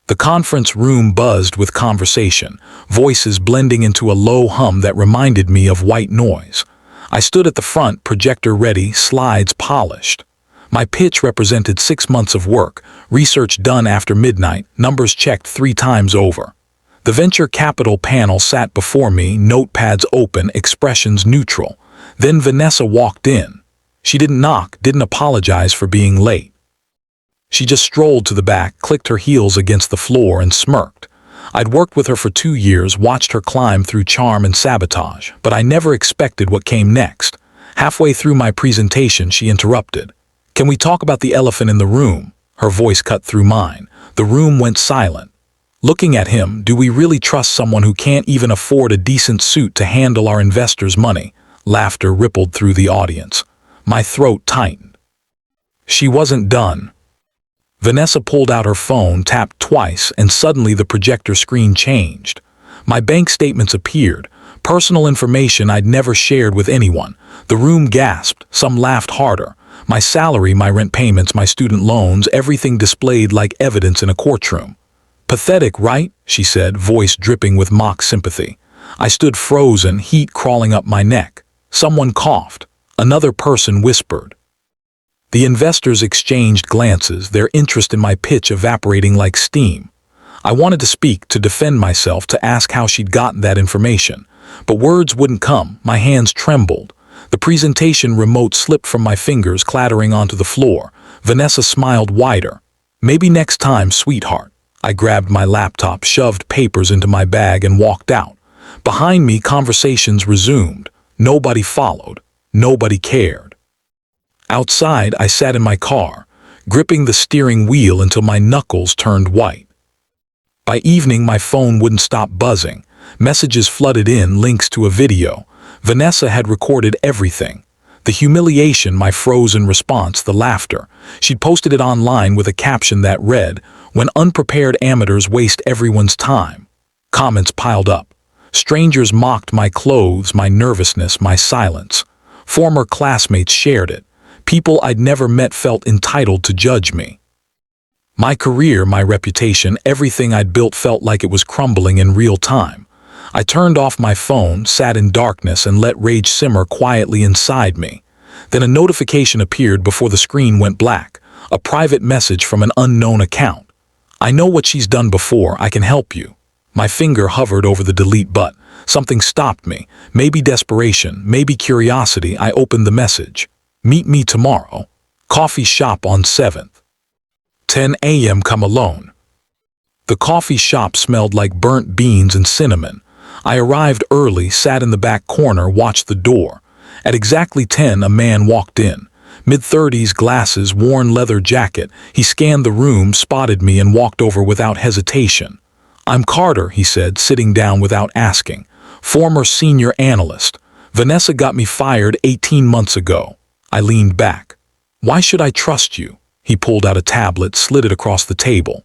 The conference room buzzed with conversation, voices blending into a low hum that reminded me of white noise. I stood at the front, projector ready, slides polished. My pitch represented 6 months of work, research done after midnight, numbers checked 3 times over. The venture capital panel sat before me, notepads open, expressions neutral. Then Vanessa walked in. She didn't knock, didn't apologize for being late. She just strolled to the back, clicked her heels against the floor, and smirked. I'd worked with her for 2 years, watched her climb through charm and sabotage, but I never expected what came next. Halfway through my presentation, she interrupted. "Can we talk about the elephant in the room?" Her voice cut through mine. The room went silent. Looking at him, do we really trust someone who can't even afford a decent suit to handle our investors' money? Laughter rippled through the audience. My throat tightened. She wasn't done. Vanessa pulled out her phone, tapped twice, and suddenly the projector screen changed. My bank statements appeared, personal information I'd never shared with anyone. The room gasped, some laughed harder. My salary, my rent payments, my student loans, everything displayed like evidence in a courtroom. "Pathetic, right?" she said, voice dripping with mock sympathy. I stood frozen, heat crawling up my neck. Someone coughed. Another person whispered. The investors exchanged glances, their interest in my pitch evaporating like steam. I wanted to speak, to defend myself, to ask how she'd gotten that information. But words wouldn't come, my hands trembled. The presentation remote slipped from my fingers, clattering onto the floor. Vanessa smiled wider. "Maybe next time, sweetheart." I grabbed my laptop, shoved papers into my bag, and walked out. Behind me, conversations resumed. Nobody followed. Nobody cared. Outside, I sat in my car, gripping the steering wheel until my knuckles turned white. By evening, my phone wouldn't stop buzzing. Messages flooded in, links to a video. Vanessa had recorded everything. The humiliation, my frozen response, the laughter. She'd posted it online with a caption that read, "When unprepared amateurs waste everyone's time." Comments piled up. Strangers mocked my clothes, my nervousness, my silence. Former classmates shared it. People I'd never met felt entitled to judge me. My career, my reputation, everything I'd built felt like it was crumbling in real time. I turned off my phone, sat in darkness, and let rage simmer quietly inside me. Then a notification appeared before the screen went black, a private message from an unknown account. "I know what she's done before, I can help you." My finger hovered over the delete button. Something stopped me. Maybe desperation, maybe curiosity. I opened the message. "Meet me tomorrow. Coffee shop on 7th. 10 a.m. Come alone." The coffee shop smelled like burnt beans and cinnamon. I arrived early, sat in the back corner, watched the door. At exactly 10, a man walked in. Mid-30s, glasses, worn leather jacket. He scanned the room, spotted me, and walked over without hesitation. "I'm Carter," he said, sitting down without asking. "Former senior analyst. Vanessa got me fired 18 months ago." I leaned back. "Why should I trust you?" He pulled out a tablet, slid it across the table.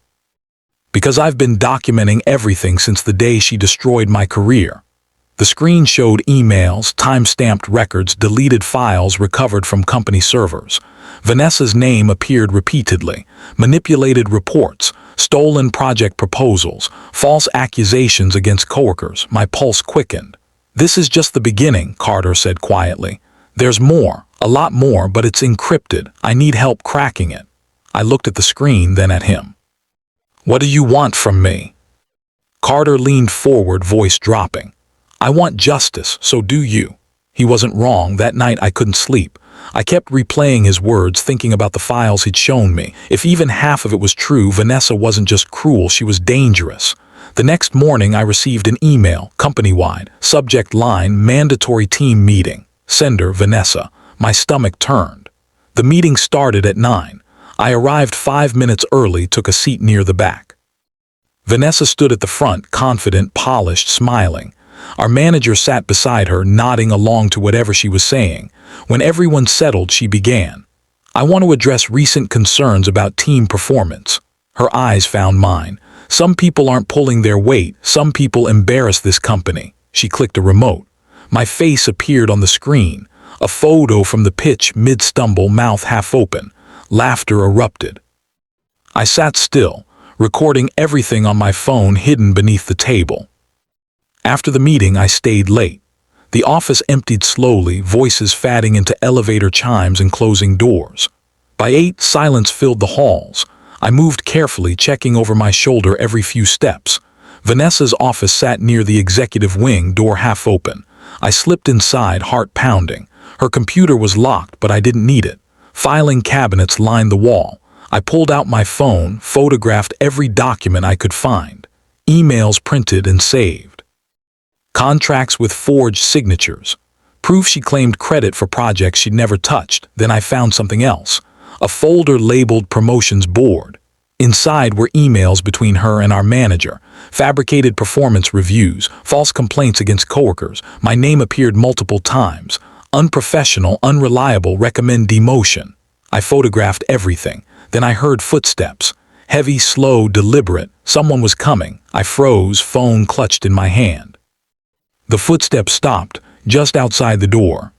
"Because I've been documenting everything since the day she destroyed my career." The screen showed emails, time-stamped records, deleted files recovered from company servers. Vanessa's name appeared repeatedly. Manipulated reports, stolen project proposals, false accusations against coworkers. My pulse quickened. "This is just the beginning," Carter said quietly. "There's more, a lot more, but it's encrypted. I need help cracking it." I looked at the screen, then at him. "What do you want from me?" Carter leaned forward, voice dropping. "I want justice, so do you." He wasn't wrong. That night I couldn't sleep. I kept replaying his words, thinking about the files he'd shown me. If even half of it was true, Vanessa wasn't just cruel, she was dangerous. The next morning I received an email, company-wide, subject line, "Mandatory team meeting. Sender, Vanessa." My stomach turned. The meeting started at 9. I arrived 5 minutes early, took a seat near the back. Vanessa stood at the front, confident, polished, smiling. Our manager sat beside her, nodding along to whatever she was saying. When everyone settled, she began. "I want to address recent concerns about team performance." Her eyes found mine. "Some people aren't pulling their weight. Some people embarrass this company." She clicked a remote. My face appeared on the screen. A photo from the pitch, mid-stumble, mouth half open. Laughter erupted. I sat still, recording everything on my phone hidden beneath the table. After the meeting, I stayed late. The office emptied slowly, voices fading into elevator chimes and closing doors. By 8, silence filled the halls. I moved carefully, checking over my shoulder every few steps. Vanessa's office sat near the executive wing, door half open. I slipped inside, heart pounding. Her computer was locked, but I didn't need it. Filing cabinets lined the wall. I pulled out my phone, photographed every document I could find. Emails printed and saved. Contracts with forged signatures. Proof she claimed credit for projects she'd never touched. Then I found something else. A folder labeled promotions board. Inside were emails between her and our manager, fabricated performance reviews, false complaints against coworkers. My name appeared multiple times. Unprofessional, unreliable, recommend demotion. I photographed everything. Then I heard footsteps. Heavy, slow, deliberate. Someone was coming. I froze, phone clutched in my hand. The footsteps stopped, just outside the door.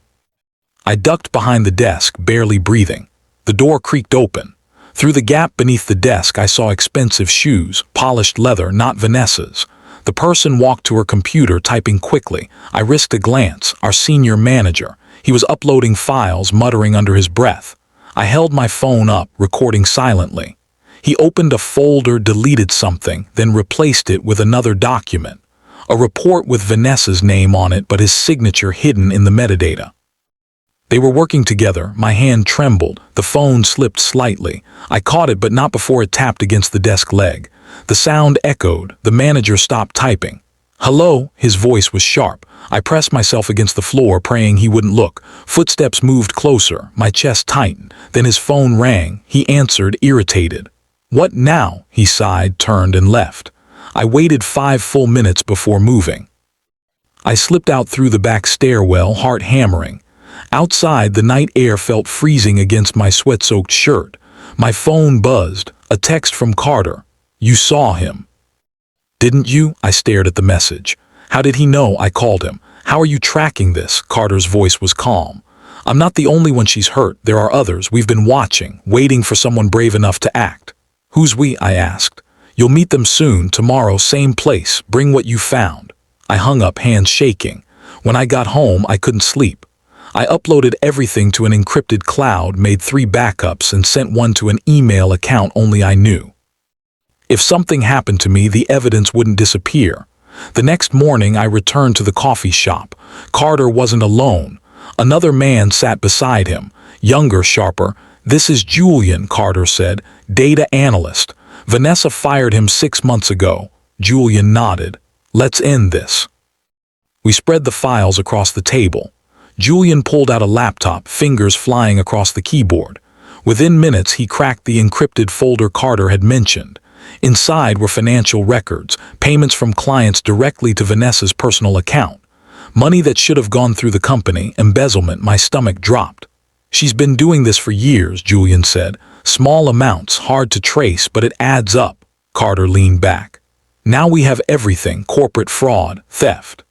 I ducked behind the desk, barely breathing. The door creaked open. Through the gap beneath the desk, I saw expensive shoes, polished leather, not Vanessa's. The person walked to her computer, typing quickly. I risked a glance. Our senior manager. He was uploading files, muttering under his breath. I held my phone up, recording silently. He opened a folder, deleted something, then replaced it with another document. A report with Vanessa's name on it, but his signature hidden in the metadata. They were working together. My hand trembled. The phone slipped slightly. I caught it, but not before it tapped against the desk leg. The sound echoed. The manager stopped typing. "Hello?" His voice was sharp. I pressed myself against the floor, praying he wouldn't look. Footsteps moved closer. My chest tightened. Then his phone rang. He answered, irritated. "What now?" He sighed, turned, and left. I waited 5 full minutes before moving. I slipped out through the back stairwell, heart hammering. Outside, the night air felt freezing against my sweat-soaked shirt. My phone buzzed. A text from Carter. "You saw him." "Didn't you?" I stared at the message. "How did he know I called him? How are you tracking this?" Carter's voice was calm. "I'm not the only one she's hurt. There are others. We've been watching, waiting for someone brave enough to act." "Who's we?" I asked. "You'll meet them soon, tomorrow, same place. Bring what you found." I hung up, hands shaking. When I got home, I couldn't sleep. I uploaded everything to an encrypted cloud, made 3 backups, and sent one to an email account only I knew. If something happened to me, the evidence wouldn't disappear. The next morning, I returned to the coffee shop. Carter wasn't alone. Another man sat beside him, younger, sharper. "This is Julian," Carter said, "data analyst. Vanessa fired him 6 months ago." Julian nodded. "Let's end this." We spread the files across the table. Julian pulled out a laptop, fingers flying across the keyboard. Within minutes, he cracked the encrypted folder Carter had mentioned. Inside were financial records, payments from clients directly to Vanessa's personal account. Money that should have gone through the company, embezzlement. My stomach dropped. "She's been doing this for years," Julian said. "Small amounts, hard to trace, but it adds up." Carter leaned back. "Now we have everything: corporate fraud, theft,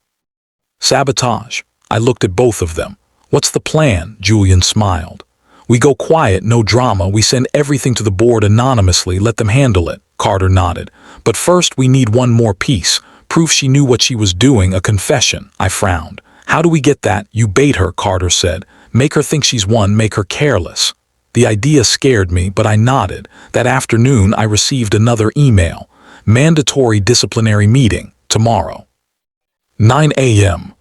sabotage." I looked at both of them. "What's the plan?" Julian smiled. "We go quiet, no drama. We send everything to the board anonymously, let them handle it." Carter nodded. "But first we need one more piece. Proof she knew what she was doing, a confession." I frowned. "How do we get that?" "You bait her," Carter said. "Make her think she's won, make her careless." The idea scared me, but I nodded. That afternoon I received another email. "Mandatory disciplinary meeting, tomorrow, 9 a.m.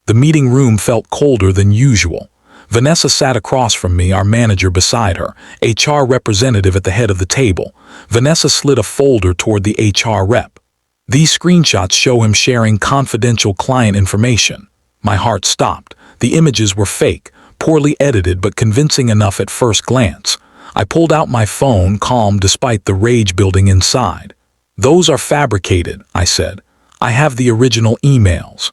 The meeting room felt colder than usual. Vanessa sat across from me, our manager beside her, HR representative at the head of the table. Vanessa slid a folder toward the HR rep. "These screenshots show him sharing confidential client information." My heart stopped. The images were fake, poorly edited but convincing enough at first glance. I pulled out my phone, calm despite the rage building inside. "Those are fabricated," I said. "I have the original emails.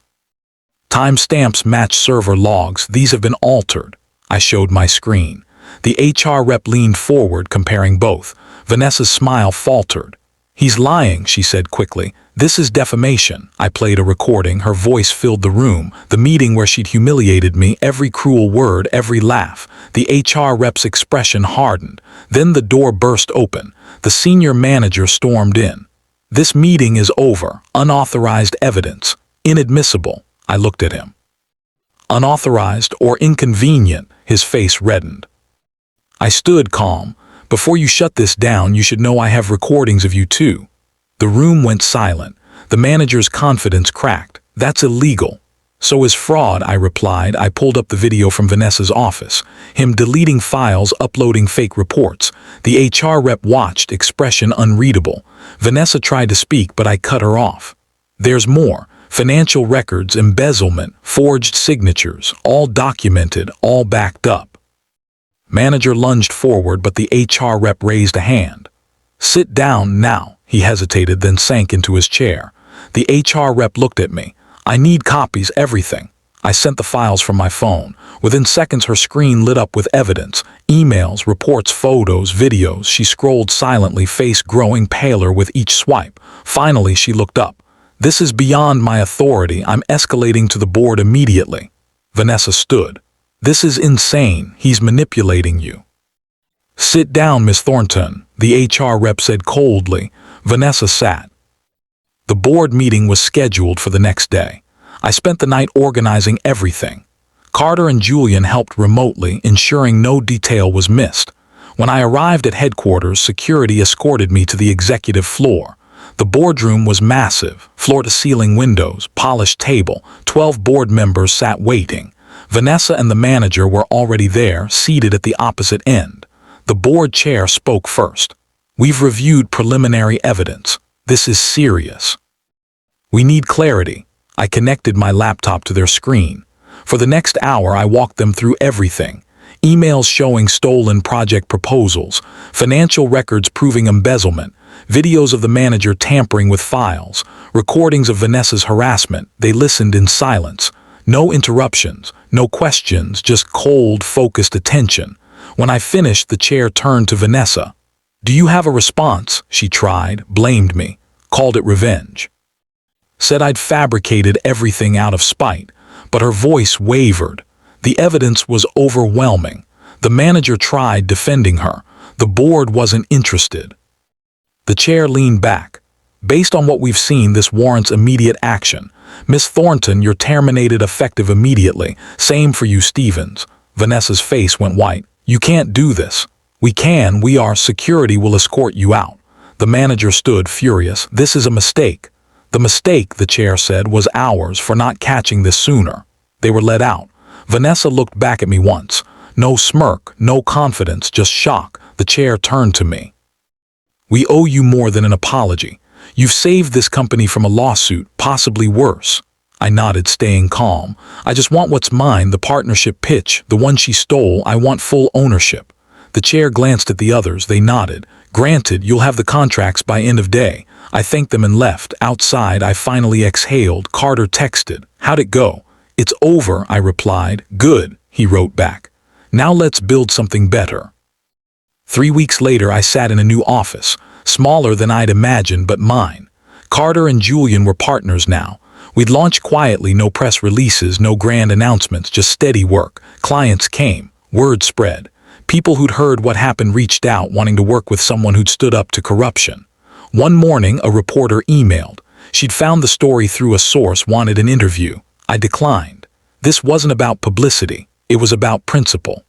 Timestamps match server logs. These have been altered." I showed my screen. The HR rep leaned forward, comparing both. Vanessa's smile faltered. He's lying, she said quickly. This is defamation. I played a recording. Her voice filled the room, the meeting where she'd humiliated me, every cruel word, every laugh. The HR rep's expression hardened. Then the door burst open. The senior manager stormed in. This meeting is over. Unauthorized evidence. Inadmissible. I looked at him. Unauthorized or inconvenient, his face reddened. I stood calm. Before you shut this down, you should know I have recordings of you too. The room went silent. The manager's confidence cracked. That's illegal. So is fraud, I replied. I pulled up the video from Vanessa's office. Him deleting files, uploading fake reports. The HR rep watched, expression unreadable. Vanessa tried to speak, but I cut her off. There's more. Financial records, embezzlement, forged signatures, all documented, all backed up. Manager lunged forward, but the HR rep raised a hand. Sit down now. He hesitated, then sank into his chair. The HR rep looked at me. I need copies, everything. I sent the files from my phone. Within seconds, her screen lit up with evidence. Emails, reports, photos, videos. She scrolled silently, face growing paler with each swipe. Finally, she looked up. This is beyond my authority. I'm escalating to the board immediately. Vanessa stood. This is insane. He's manipulating you. Sit down, Miss Thornton, the HR rep said coldly. Vanessa sat. The board meeting was scheduled for the next day. I spent the night organizing everything. Carter and Julian helped remotely, ensuring no detail was missed. When I arrived at headquarters, security escorted me to the executive floor. The boardroom was massive, floor-to-ceiling windows, polished table. 12 board members sat waiting. Vanessa and the manager were already there, seated at the opposite end. The board chair spoke first. We've reviewed preliminary evidence. This is serious. We need clarity. I connected my laptop to their screen. For the next hour, I walked them through everything. Emails showing stolen project proposals, financial records proving embezzlement, videos of the manager tampering with files, recordings of Vanessa's harassment. They listened in silence. No interruptions, no questions, just cold, focused attention. When I finished, the chair turned to Vanessa. Do you have a response? She tried, blamed me, called it revenge. Said I'd fabricated everything out of spite, but her voice wavered. The evidence was overwhelming. The manager tried defending her. The board wasn't interested. The chair leaned back. Based on what we've seen, this warrants immediate action. Miss Thornton, you're terminated effective immediately. Same for you, Stevens. Vanessa's face went white. You can't do this. We can, we are. Security will escort you out. The manager stood furious. This is a mistake. The mistake, the chair said, was ours for not catching this sooner. They were let out. Vanessa looked back at me once. No smirk, no confidence, just shock. The chair turned to me. We owe you more than an apology. You've saved this company from a lawsuit, possibly worse. I nodded, staying calm. I just want what's mine, the partnership pitch, the one she stole. I want full ownership. The chair glanced at the others. They nodded. Granted, you'll have the contracts by end of day. I thanked them and left. Outside, I finally exhaled. Carter texted. How'd it go? It's over, I replied. Good, he wrote back. Now let's build something better. 3 weeks later, I sat in a new office, smaller than I'd imagined, but mine. Carter and Julian were partners now. We'd launch quietly, no press releases, no grand announcements, just steady work. Clients came, word spread. People who'd heard what happened reached out, wanting to work with someone who'd stood up to corruption. One morning, a reporter emailed. She'd found the story through a source, wanted an interview. I declined. This wasn't about publicity. It was about principle.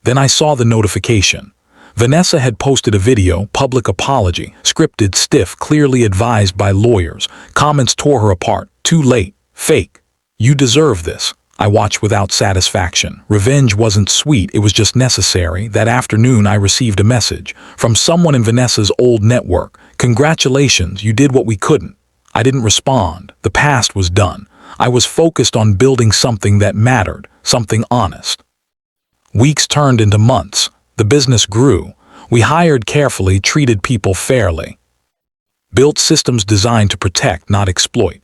Then I saw the notification. Vanessa had posted a video, public apology, scripted, stiff, clearly advised by lawyers. Comments tore her apart. Too late. Fake. You deserve this. I watched without satisfaction. Revenge wasn't sweet, it was just necessary. That afternoon I received a message from someone in Vanessa's old network. Congratulations, you did what we couldn't. I didn't respond. The past was done. I was focused on building something that mattered, something honest. Weeks turned into months. The business grew. We hired carefully, treated people fairly. Built systems designed to protect, not exploit.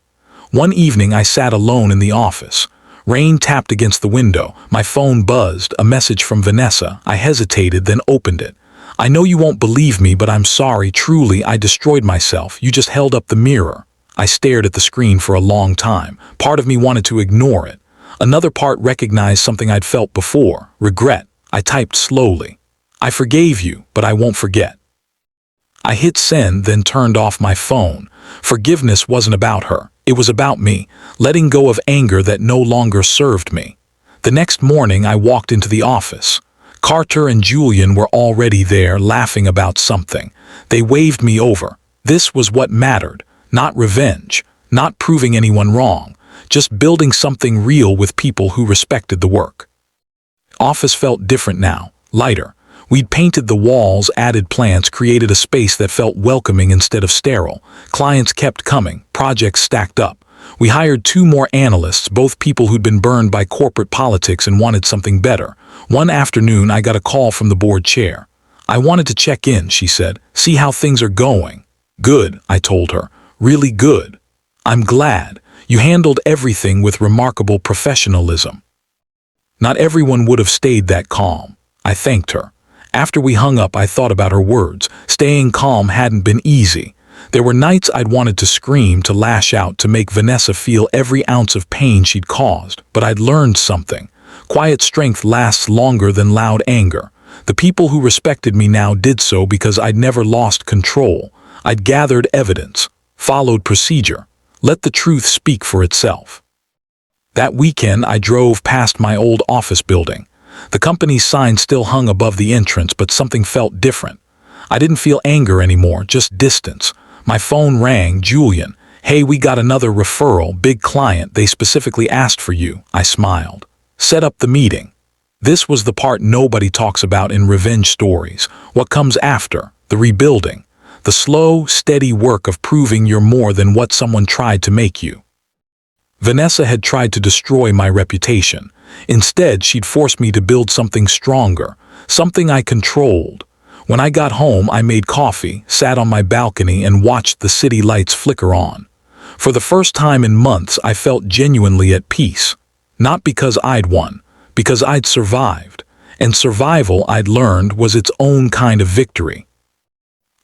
One evening I sat alone in the office. Rain tapped against the window. My phone buzzed, a message from Vanessa. I hesitated, then opened it. I know you won't believe me, but I'm sorry, truly, I destroyed myself. You just held up the mirror. I stared at the screen for a long time. Part of me wanted to ignore it. Another part recognized something I'd felt before, regret. I typed slowly. I forgave you, but I won't forget. I hit send, then turned off my phone. Forgiveness wasn't about her. It was about me, letting go of anger that no longer served me. The next morning, I walked into the office. Carter and Julian were already there, laughing about something. They waved me over. This was what mattered. Not revenge, not proving anyone wrong, just building something real with people who respected the work. Office felt different now, lighter. We'd painted the walls, added plants, created a space that felt welcoming instead of sterile. Clients kept coming, projects stacked up. We hired 2 more analysts, both people who'd been burned by corporate politics and wanted something better. One afternoon, I got a call from the board chair. I wanted to check in, she said, see how things are going. Good, I told her. Really good. I'm glad. You handled everything with remarkable professionalism. Not everyone would have stayed that calm. I thanked her. After we hung up, I thought about her words. Staying calm hadn't been easy. There were nights I'd wanted to scream, to lash out, to make Vanessa feel every ounce of pain she'd caused. But I'd learned something. Quiet strength lasts longer than loud anger. The people who respected me now did so because I'd never lost control. I'd gathered evidence, followed procedure, let the truth speak for itself. That weekend, I drove past my old office building. The company's sign still hung above the entrance, but something felt different. I didn't feel anger anymore, just distance. My phone rang. Julian, hey, we got another referral, big client, they specifically asked for you. I smiled. Set up the meeting. This was the part nobody talks about in revenge stories. What comes after, the rebuilding. The slow, steady work of proving you're more than what someone tried to make you. Vanessa had tried to destroy my reputation. Instead, she'd forced me to build something stronger, something I controlled. When I got home, I made coffee, sat on my balcony, and watched the city lights flicker on. For the first time in months, I felt genuinely at peace. Not because I'd won, because I'd survived. And survival, I'd learned, was its own kind of victory.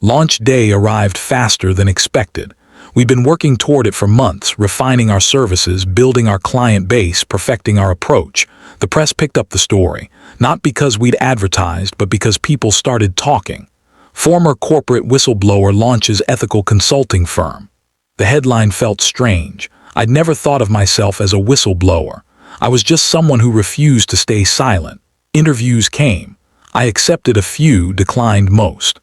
Launch day arrived faster than expected. We'd been working toward it for months, refining our services, building our client base, perfecting our approach. The press picked up the story, not because we'd advertised, but because people started talking. Former corporate whistleblower launches ethical consulting firm. The headline felt strange. I'd never thought of myself as a whistleblower. I was just someone who refused to stay silent. Interviews came. I accepted a few, declined most.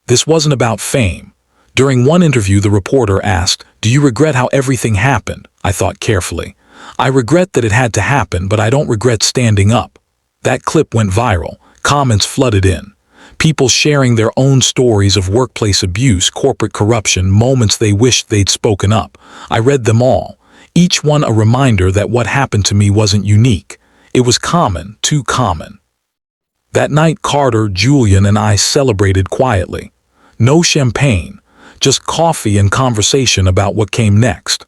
This wasn't about fame. During one interview, the reporter asked, "Do you regret how everything happened?" I thought carefully. I regret that it had to happen, but I don't regret standing up. That clip went viral. Comments flooded in. People sharing their own stories of workplace abuse, corporate corruption, moments they wished they'd spoken up. I read them all. Each one a reminder that what happened to me wasn't unique. It was common, too common. That night, Carter, Julian, and I celebrated quietly. No champagne, just coffee and conversation about what came next.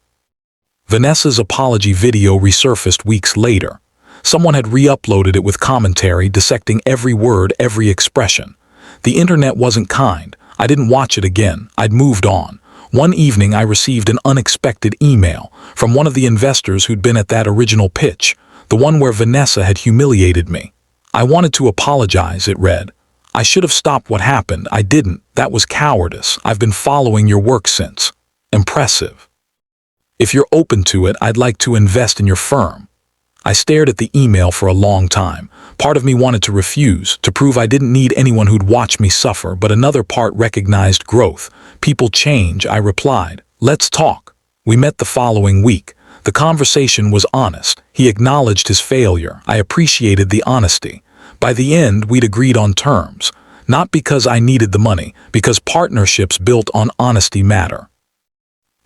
Vanessa's apology video resurfaced weeks later. Someone had re-uploaded it with commentary, dissecting every word, every expression. The internet wasn't kind. I didn't watch it again. I'd moved on. One evening, I received an unexpected email from one of the investors who'd been at that original pitch, the one where Vanessa had humiliated me. I wanted to apologize, it read. I should have stopped what happened. I didn't. That was cowardice. I've been following your work since. Impressive. If you're open to it, I'd like to invest in your firm. I stared at the email for a long time. Part of me wanted to refuse, to prove I didn't need anyone who'd watch me suffer, but another part recognized growth. People change, I replied. Let's talk. We met the following week. The conversation was honest. He acknowledged his failure. I appreciated the honesty. By the end, we'd agreed on terms. Not because I needed the money, because partnerships built on honesty matter.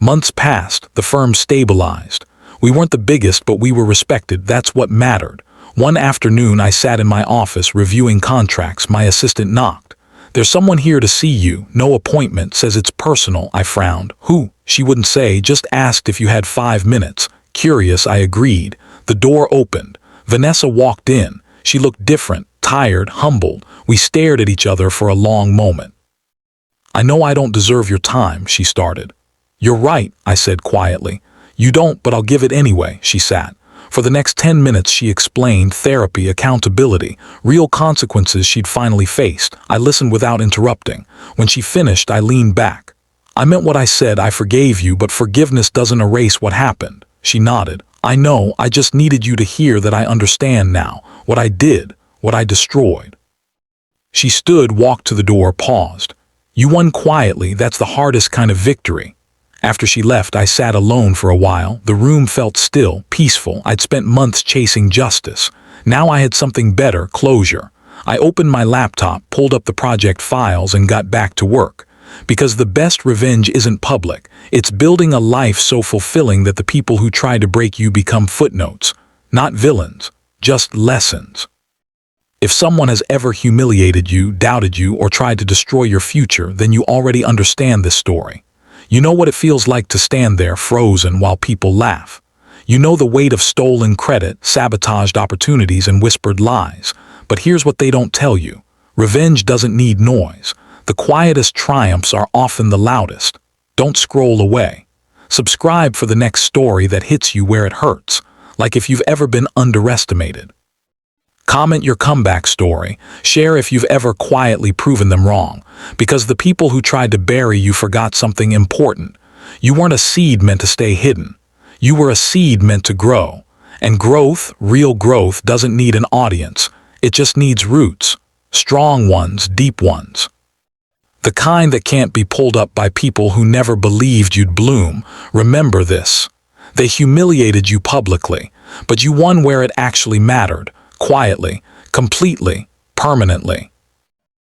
Months passed, the firm stabilized. We weren't the biggest, but we were respected. That's what mattered. One afternoon, I sat in my office reviewing contracts. My assistant knocked. "There's someone here to see you. No appointment, says it's personal." I frowned. "Who?" She wouldn't say, just asked if you had 5 minutes. Curious, I agreed. The door opened. Vanessa walked in. She looked different, Tired, humbled, we stared at each other for a long moment. "I know I don't deserve your time," she started. "You're right," I said quietly. "You don't, but I'll give it anyway," she sat. For the next 10 minutes she explained therapy, accountability, real consequences she'd finally faced. I listened without interrupting. When she finished, I leaned back. "I meant what I said. I forgave you, but forgiveness doesn't erase what happened." She nodded. "I know, I just needed you to hear that I understand now. What I did, what I destroyed." She stood, walked to the door, paused. "You won quietly. That's the hardest kind of victory." After she left, I sat alone for a while. The room felt still, peaceful. I'd spent months chasing justice. Now I had something better, closure. I opened my laptop, pulled up the project files, and got back to work. Because the best revenge isn't public. It's building a life so fulfilling that the people who try to break you become footnotes. Not villains, just lessons. If someone has ever humiliated you, doubted you, or tried to destroy your future, then you already understand this story. You know what it feels like to stand there frozen while people laugh. You know the weight of stolen credit, sabotaged opportunities, and whispered lies. But here's what they don't tell you. Revenge doesn't need noise. The quietest triumphs are often the loudest. Don't scroll away. Subscribe for the next story that hits you where it hurts, like if you've ever been underestimated. Comment your comeback story. Share if you've ever quietly proven them wrong. Because the people who tried to bury you forgot something important. You weren't a seed meant to stay hidden. You were a seed meant to grow. And growth, real growth, doesn't need an audience. It just needs roots. Strong ones, deep ones. The kind that can't be pulled up by people who never believed you'd bloom. Remember this. They humiliated you publicly, but you won where it actually mattered. Quietly, completely, permanently.